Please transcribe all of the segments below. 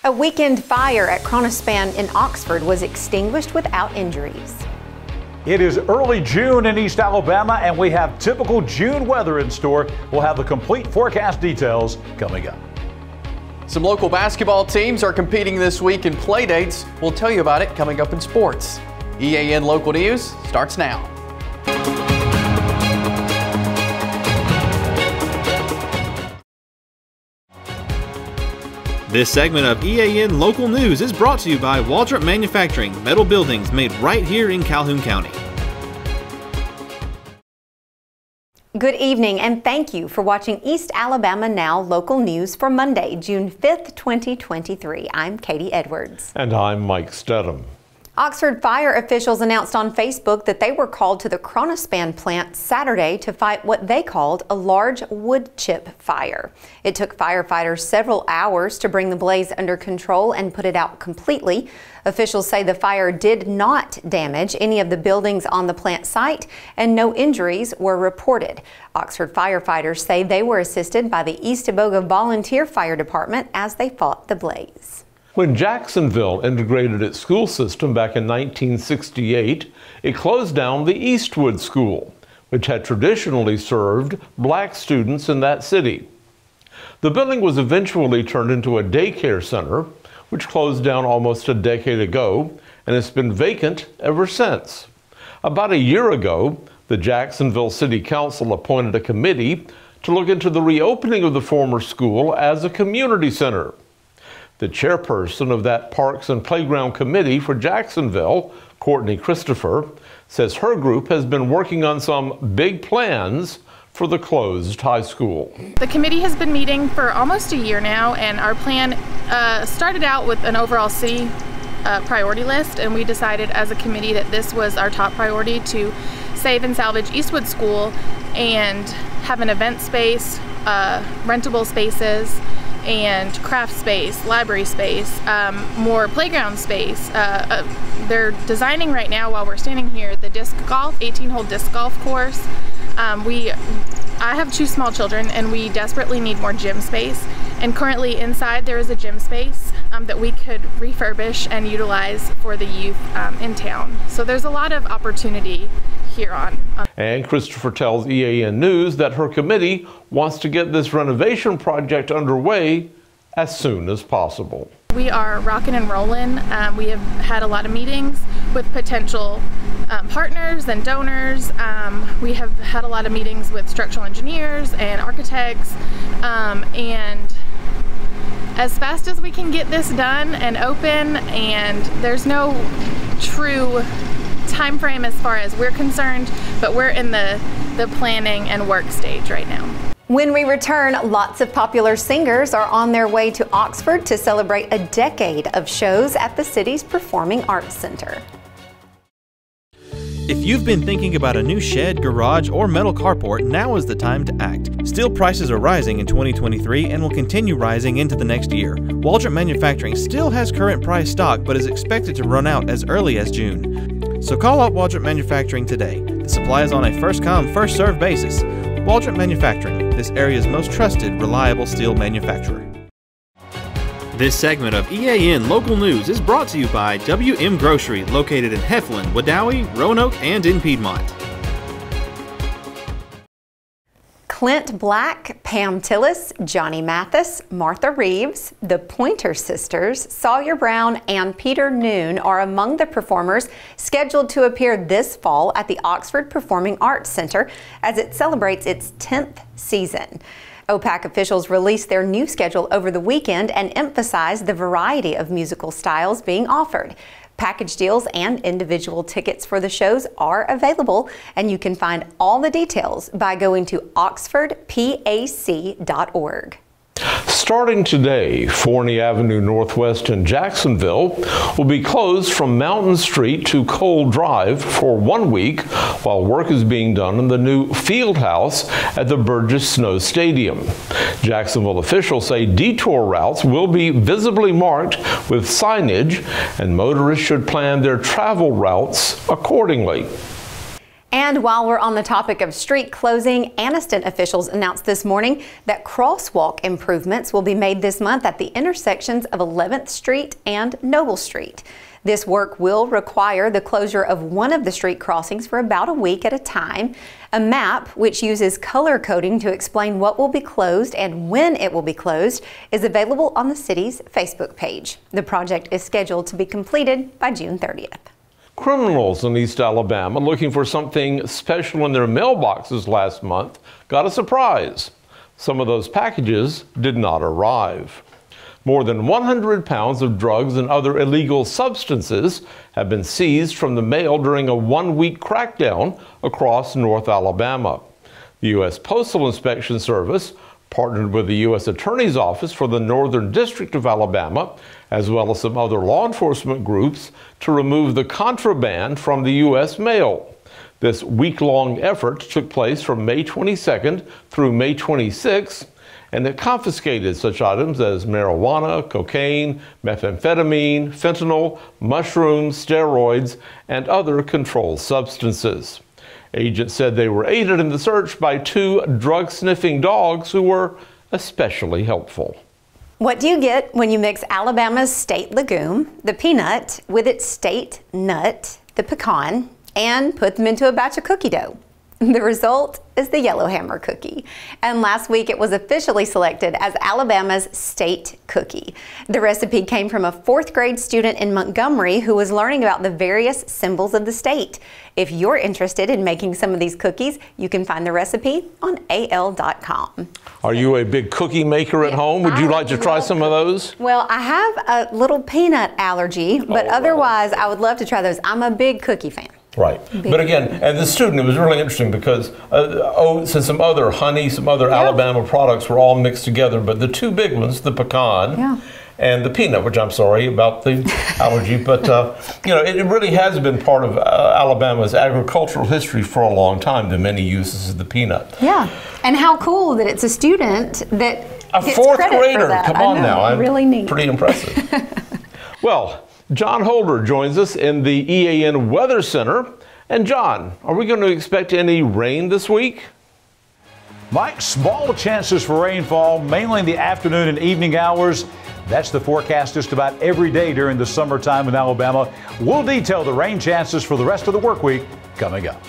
A weekend fire at Kronospan in Oxford was extinguished without injuries. It is early June in East Alabama, and we have typical June weather in store. We'll have the complete forecast details coming up. Some local basketball teams are competing this week in play dates. We'll tell you about it coming up in sports. EAN Local News starts now. This segment of EAN Local News is brought to you by Waldrop Manufacturing, metal buildings made right here in Calhoun County. Good evening and thank you for watching East Alabama Now Local News for Monday, June 5th, 2023. I'm Katie Edwards. And I'm Mike Stedham. Oxford fire officials announced on Facebook that they were called to the Kronospan plant Saturday to fight what they called a large wood chip fire. It took firefighters several hours to bring the blaze under control and put it out completely. Officials say the fire did not damage any of the buildings on the plant site and no injuries were reported. Oxford firefighters say they were assisted by the East Aboga Volunteer Fire Department as they fought the blaze. When Jacksonville integrated its school system back in 1968, it closed down the Eastwood School, which had traditionally served black students in that city. The building was eventually turned into a daycare center, which closed down almost a decade ago, and it's been vacant ever since. About a year ago, the Jacksonville City Council appointed a committee to look into the reopening of the former school as a community center. The chairperson of that Parks and Playground Committee for Jacksonville, Courtney Christopher, says her group has been working on some big plans for the closed high school. The committee has been meeting for almost a year now, and our plan started out with an overall city priority list, and we decided as a committee that this was our top priority to save and salvage Eastwood School and have an event space, rentable spaces, and craft space, library space, more playground space. They're designing right now while we're standing here the disc golf, 18-hole disc golf course. I have 2 small children and we desperately need more gym space. And currently inside there is a gym space that we could refurbish and utilize for the youth in town. So there's a lot of opportunity here on. And Christopher tells EAN News that her committee wants to get this renovation project underway as soon as possible. We are rocking and rolling. We have had a lot of meetings with potential partners and donors. We have had a lot of meetings with structural engineers and architects, and as fast as we can get this done and open, and there's no true time frame as far as we're concerned, but we're in the planning and work stage right now. When we return, lots of popular singers are on their way to Oxford to celebrate a decade of shows at the city's Performing Arts Center. If you've been thinking about a new shed, garage, or metal carport, now is the time to act. Steel prices are rising in 2023 and will continue rising into the next year. Waldrop Manufacturing still has current price stock but is expected to run out as early as June. So call up Waldrop Manufacturing today. The supply is on a first-come, first-served basis. Waldrop Manufacturing, this area's most trusted, reliable steel manufacturer. This segment of EAN Local News is brought to you by WM Grocery, located in Heflin, Wadowee, Roanoke, and in Piedmont. Clint Black, Pam Tillis, Johnny Mathis, Martha Reeves, the Pointer Sisters, Sawyer Brown, and Peter Noon are among the performers scheduled to appear this fall at the Oxford Performing Arts Center as it celebrates its 10th season. OPAC officials released their new schedule over the weekend and emphasized the variety of musical styles being offered. Package deals and individual tickets for the shows are available, and you can find all the details by going to oxfordpac.org. Starting today, Forney Avenue Northwest in Jacksonville will be closed from Mountain Street to Cole Drive for 1 week while work is being done in the new field house at the Burgess Snow Stadium. Jacksonville officials say detour routes will be visibly marked with signage, and motorists should plan their travel routes accordingly. And while we're on the topic of street closing, Anniston officials announced this morning that crosswalk improvements will be made this month at the intersections of 11th Street and Noble Street. This work will require the closure of one of the street crossings for about a week at a time. A map, which uses color coding to explain what will be closed and when it will be closed, is available on the city's Facebook page. The project is scheduled to be completed by June 30th. Criminals in East Alabama looking for something special in their mailboxes last month got a surprise. Some of those packages did not arrive. More than 100 pounds of drugs and other illegal substances have been seized from the mail during a one-week crackdown across North Alabama. The U.S. Postal Inspection Service partnered with the U.S. Attorney's Office for the Northern District of Alabama, as well as some other law enforcement groups, to remove the contraband from the U.S. mail. This week-long effort took place from May 22nd through May 26th, and it confiscated such items as marijuana, cocaine, methamphetamine, fentanyl, mushrooms, steroids, and other controlled substances. Agents said they were aided in the search by 2 drug-sniffing dogs who were especially helpful. What do you get when you mix Alabama's state legume, the peanut, with its state nut, the pecan, and put them into a batch of cookie dough? The result is the Yellowhammer cookie. And last week it was officially selected as Alabama's state cookie. The recipe came from a 4th grade student in Montgomery who was learning about the various symbols of the state. If you're interested in making some of these cookies, you can find the recipe on al.com. Are you a big cookie maker at home? Would you like to try some of those? Well, I have a little peanut allergy, but otherwise I would love to try those. I'm a big cookie fan. Right. But again, as a student, it was really interesting because oats and some other honey, some other Alabama products were all mixed together. But the 2 big ones, the pecan and the peanut, which I'm sorry about the allergy, but you know, it really has been part of Alabama's agricultural history for a long time, the many uses of the peanut. Yeah. And how cool that it's a student that a gets 4th credit grader. For that. Come on now. Really neat. Pretty impressive. Well, Jon Holder joins us in the EAN Weather Center. And John, are we going to expect any rain this week? Mike, small chances for rainfall, mainly in the afternoon and evening hours. That's the forecast just about every day during the summertime in Alabama. We'll detail the rain chances for the rest of the work week coming up.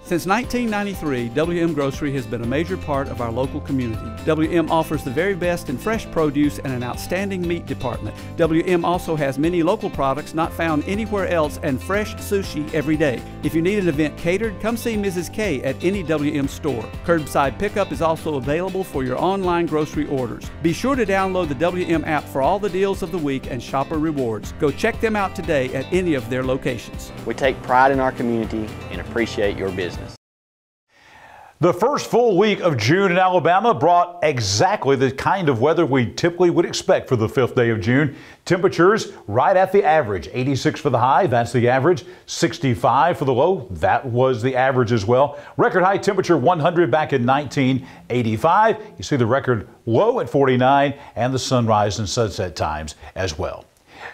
Since 1993, WM Grocery has been a major part of our local community. WM offers the very best in fresh produce and an outstanding meat department. WM also has many local products not found anywhere else and fresh sushi every day. If you need an event catered, come see Mrs. K at any WM store. Curbside pickup is also available for your online grocery orders. Be sure to download the WM app for all the deals of the week and shopper rewards. Go check them out today at any of their locations. We take pride in our community and appreciate your business. The first full week of June in Alabama brought exactly the kind of weather we typically would expect for the 5th day of June. Temperatures right at the average. 86 for the high, that's the average. 65 for the low, that was the average as well. Record high temperature 100 back in 1985. You see the record low at 49 and the sunrise and sunset times as well.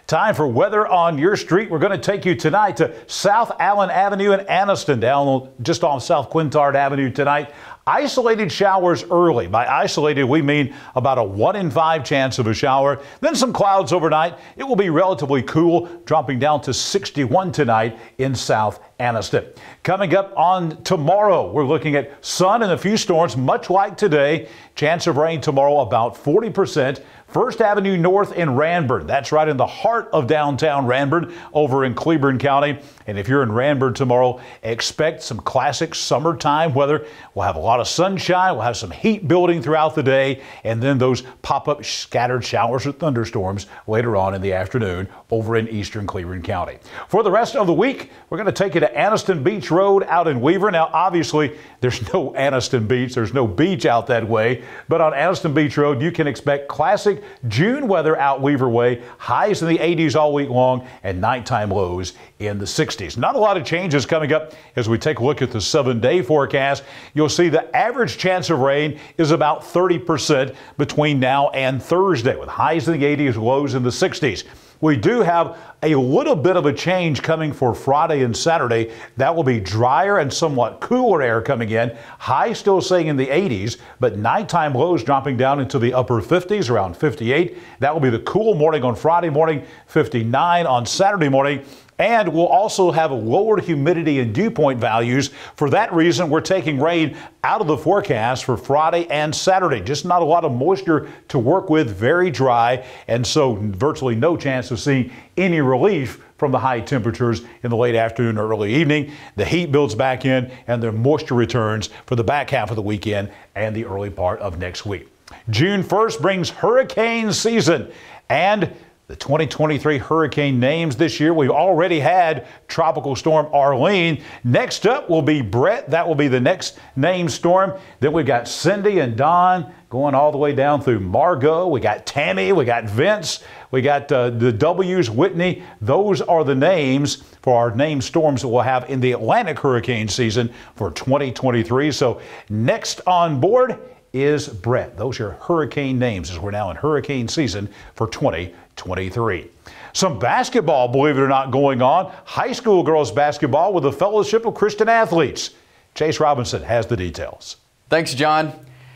Time for weather on your street. We're going to take you tonight to South Allen Avenue in Anniston, down just off South Quintard Avenue tonight. Isolated showers early. By isolated, we mean about a 1 in 5 chance of a shower. Then some clouds overnight. It will be relatively cool, dropping down to 61 tonight in South Anniston. Coming up on tomorrow, we're looking at sun and a few storms, much like today. Chance of rain tomorrow about 40%. First Avenue North in Ranburne. That's right in the heart of downtown Ranburne over in Cleburne County. And if you're in Ranburne tomorrow, expect some classic summertime weather. We'll have a lot of sunshine. We'll have some heat building throughout the day. And then those pop-up scattered showers or thunderstorms later on in the afternoon over in eastern Cleburne County. For the rest of the week, we're going to take you to Anniston Beach Road out in Weaver. Now, obviously, there's no Anniston Beach. There's no beach out that way. But on Anniston Beach Road, you can expect classic June weather out Weaver Way. Highs in the 80s all week long and nighttime lows in the 60s. Not a lot of changes coming up as we take a look at the 7-day forecast. You'll see the average chance of rain is about 30% between now and Thursday, with highs in the 80s, lows in the 60s. We do have a little bit of a change coming for Friday and Saturday. That will be drier and somewhat cooler air coming in. High still staying in the 80s, but nighttime lows dropping down into the upper 50s, around 58. That will be the cool morning on Friday morning, 59 on Saturday morning. And we'll also have lowered humidity and dew point values. For that reason, we're taking rain out of the forecast for Friday and Saturday. Just not a lot of moisture to work with, very dry, and so virtually no chance of seeing any relief from the high temperatures in the late afternoon or early evening. The heat builds back in and the moisture returns for the back half of the weekend and the early part of next week. June 1st brings hurricane season, and the 2023 hurricane names this year. We've already had Tropical Storm Arlene. Next up will be Brett. That will be the next named storm. Then we've got Cindy and Don going all the way down through Margot. We got Tammy. We got Vince. We got the W's, Whitney. Those are the names for our named storms that we'll have in the Atlantic hurricane season for 2023. So next on board is Brett. Those are hurricane names as we're now in hurricane season for 2023. Some basketball, believe it or not, going on. High school girls basketball with the Fellowship of Christian Athletes. Chase Robinson has the details. Thanks, John.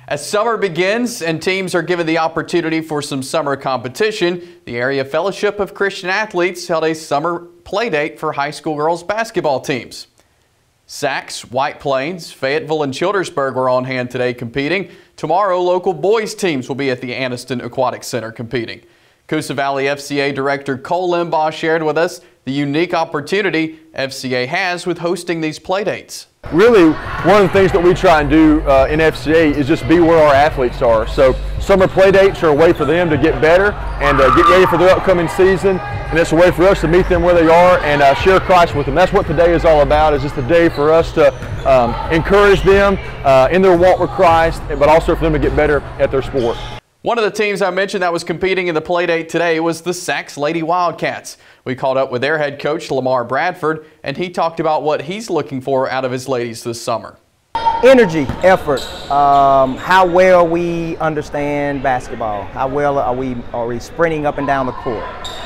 As summer begins and teams are given the opportunity for some summer competition, the Area Fellowship of Christian Athletes held a summer play date for high school girls basketball teams. Sacs, White Plains, Fayetteville, and Childersburg were on hand today competing. Tomorrow, local boys teams will be at the Anniston Aquatic Center competing. Coosa Valley FCA Director Cole Limbaugh shared with us the unique opportunity FCA has with hosting these playdates. Really, one of the things that we try and do in FCA is just be where our athletes are. So summer playdates are a way for them to get better and get ready for their upcoming season. And it's a way for us to meet them where they are and share Christ with them. That's what today is all about, is just a day for us to encourage them in their walk with Christ, but also for them to get better at their sport. One of the teams I mentioned that was competing in the playdate today was the Sacs Lady Wildcats. We caught up with their head coach, Lamar Bradford, and he talked about what he's looking for out of his ladies this summer. Energy, effort, how well we understand basketball, how well are we sprinting up and down the court,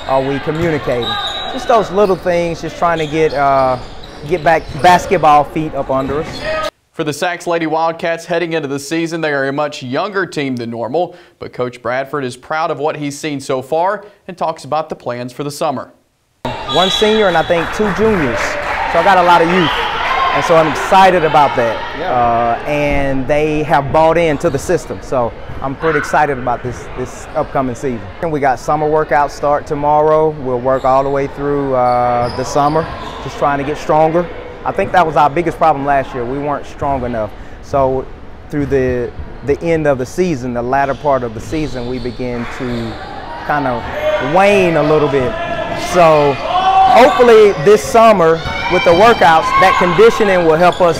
are we communicating, just those little things, just trying to get back basketball feet up under us. For the Sacs Lady Wildcats heading into the season, they are a much younger team than normal, but Coach Bradford is proud of what he's seen so far and talks about the plans for the summer. One senior and I think 2 juniors, so I got a lot of youth, and so I'm excited about that. And they have bought into the system, so I'm pretty excited about this upcoming season. And we got summer workouts start tomorrow. We'll work all the way through the summer, just trying to get stronger. I think that was our biggest problem last year. We weren't strong enough. So through the end of the season, the latter part of the season, we began to kind of wane a little bit. So hopefully this summer with the workouts, that conditioning will help us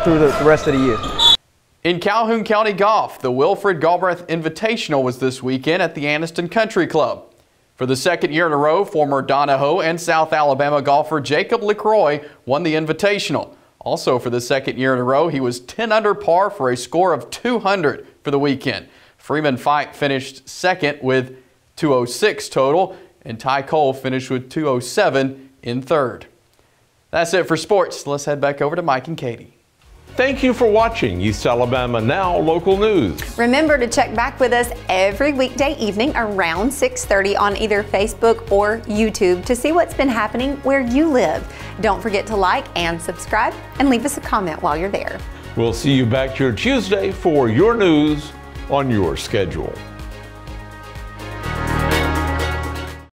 through the rest of the year. In Calhoun County golf, the Wilfred Galbraith Invitational was this weekend at the Anniston Country Club. For the second year in a row, former Donahoe and South Alabama golfer Jacob LaCroix won the Invitational. Also for the second year in a row, he was 10 under par for a score of 200 for the weekend. Freeman Fike finished second with 206 total, and Ty Cole finished with 207 in third. That's it for sports. Let's head back over to Mike and Katie. Thank you for watching East Alabama Now Local News. Remember to check back with us every weekday evening around 6:30 on either Facebook or YouTube to see what's been happening where you live. Don't forget to like and subscribe and leave us a comment while you're there. We'll see you back here Tuesday for your news on your schedule.